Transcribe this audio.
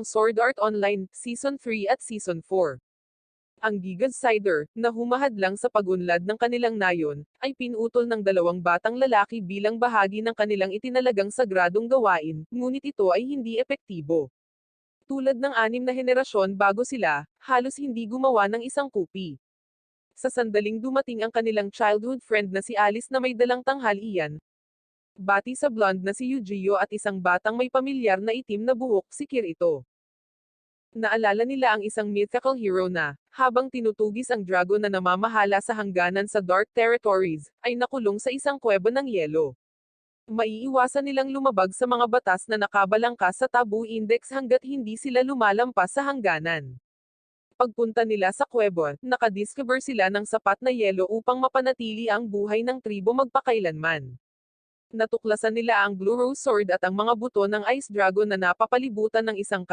Sword Art Online, Season 3 at Season 4. Ang Giga Sider, na humahadlang sa pag-unlad ng kanilang nayon, ay pinutol ng dalawang batang lalaki bilang bahagi ng kanilang itinalagang sagradong gawain, ngunit ito ay hindi epektibo. Tulad ng 6 na henerasyon bago sila, halos hindi gumawa ng isang kupi. Sa sandaling dumating ang kanilang childhood friend na si Alice na may dalang tanghalian, bati sa blonde na si Eugeo at isang batang may pamilyar na itim na buhok si Kirito. Naalala nila ang isang mythical hero na, habang tinutugis ang dragon na namamahala sa hangganan sa Dark Territories, ay nakulong sa isang kuweba ng yelo. Maiiwasan nilang lumabag sa mga batas na nakabalangkas sa Taboo Index hanggat hindi sila lumalampas sa hangganan. Pagpunta nila sa kuweba, nakadiscover sila ng sapat na yelo upang mapanatili ang buhay ng tribo magpakailanman. Natuklasan nila ang Blue Rose Sword at ang mga buto ng Ice Dragon na napapalibutan ng isang